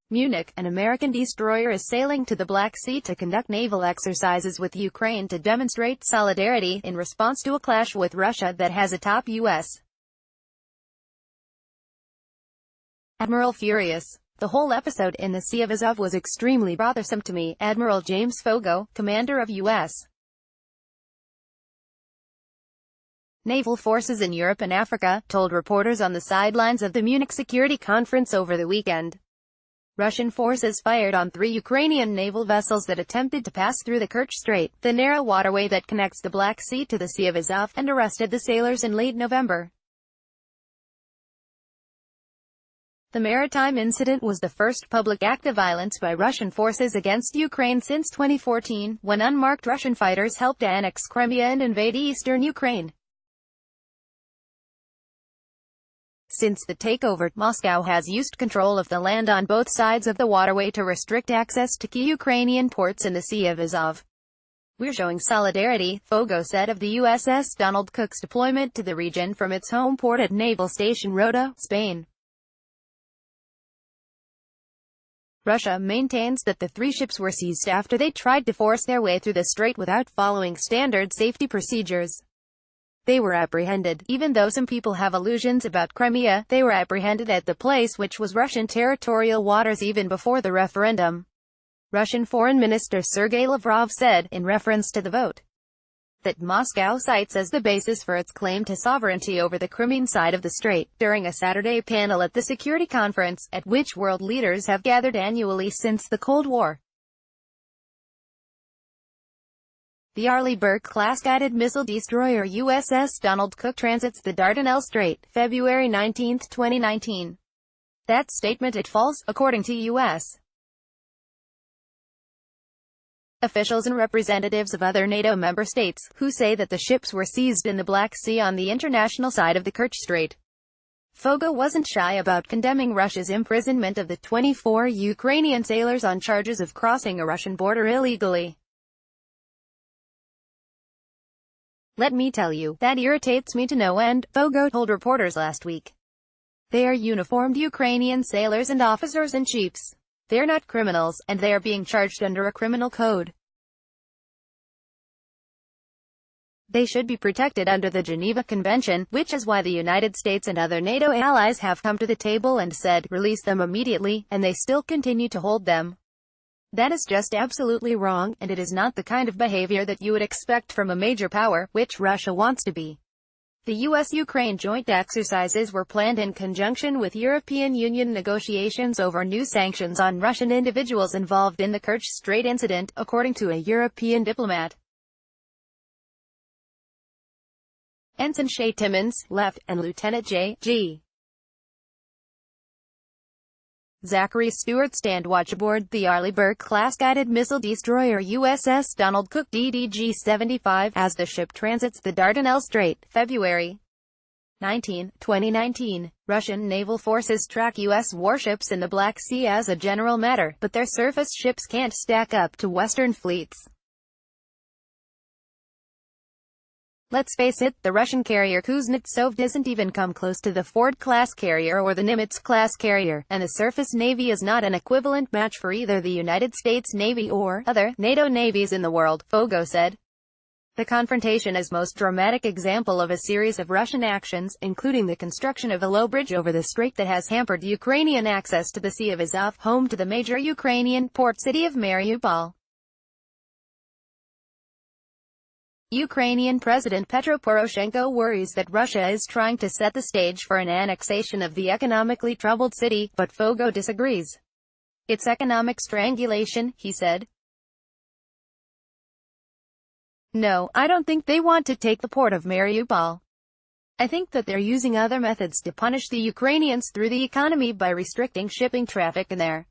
Munich, an American destroyer is sailing to the Black Sea to conduct naval exercises with Ukraine to demonstrate solidarity in response to a clash with Russia that has atop U.S. Admiral furious. The whole episode in the Sea of Azov was extremely bothersome to me, Admiral James Foggo, commander of U.S. naval forces in Europe and Africa, told reporters on the sidelines of the Munich Security Conference over the weekend. Russian forces fired on 3 Ukrainian naval vessels that attempted to pass through the Kerch Strait, the narrow waterway that connects the Black Sea to the Sea of Azov, and arrested the sailors in late November. The maritime incident was the first public act of violence by Russian forces against Ukraine since 2014, when unmarked Russian fighters helped annex Crimea and invade eastern Ukraine. Since the takeover, Moscow has used control of the land on both sides of the waterway to restrict access to key Ukrainian ports in the Sea of Azov. "We're showing solidarity," Foggo said of the USS Donald Cook's deployment to the region from its home port at Naval Station Rota, Spain. Russia maintains that the 3 ships were seized after they tried to force their way through the strait without following standard safety procedures. They were apprehended. Even though some people have illusions about Crimea, they were apprehended at the place, which was Russian territorial waters even before the referendum. Russian Foreign Minister Sergei Lavrov said, in reference to the vote, that Moscow cites as the basis for its claim to sovereignty over the Crimean side of the strait, during a Saturday panel at the Security Conference, at which world leaders have gathered annually since the Cold War. The Arleigh-Burke-class guided missile destroyer USS Donald Cook transits the Dardanelles Strait, February 19, 2019. That statement it falls, according to U.S. officials and representatives of other NATO member states, who say that the ships were seized in the Black Sea on the international side of the Kerch Strait. Foggo wasn't shy about condemning Russia's imprisonment of the 24 Ukrainian sailors on charges of crossing a Russian border illegally. "Let me tell you, that irritates me to no end," Foggo told reporters last week. "They are uniformed Ukrainian sailors and officers and chiefs. They're not criminals, and they are being charged under a criminal code. They should be protected under the Geneva Convention, which is why the United States and other NATO allies have come to the table and said, release them immediately, and they still continue to hold them. That is just absolutely wrong, and it is not the kind of behavior that you would expect from a major power, which Russia wants to be." The U.S.-Ukraine joint exercises were planned in conjunction with European Union negotiations over new sanctions on Russian individuals involved in the Kerch Strait incident, according to a European diplomat. Ensign Shay Timmons, left, and Lieutenant J.G. Zachary Stewart stand watch aboard the Arleigh-Burke-class guided missile destroyer USS Donald Cook DDG-75 as the ship transits the Dardanelles Strait, February 19, 2019. Russian naval forces track U.S. warships in the Black Sea as a general matter, but their surface ships can't stack up to Western fleets. Let's face it, the Russian carrier Kuznetsov doesn't even come close to the Ford-class carrier or the Nimitz-class carrier, and the surface navy is not an equivalent match for either the United States Navy or other NATO navies in the world, Foggo said. The confrontation is most dramatic example of a series of Russian actions, including the construction of a low bridge over the strait that has hampered Ukrainian access to the Sea of Azov, home to the major Ukrainian port city of Mariupol. Ukrainian President Petro Poroshenko worries that Russia is trying to set the stage for an annexation of the economically troubled city, but Foggo disagrees. "It's economic strangulation," he said. "No, I don't think they want to take the port of Mariupol. I think that they're using other methods to punish the Ukrainians through the economy by restricting shipping traffic in there."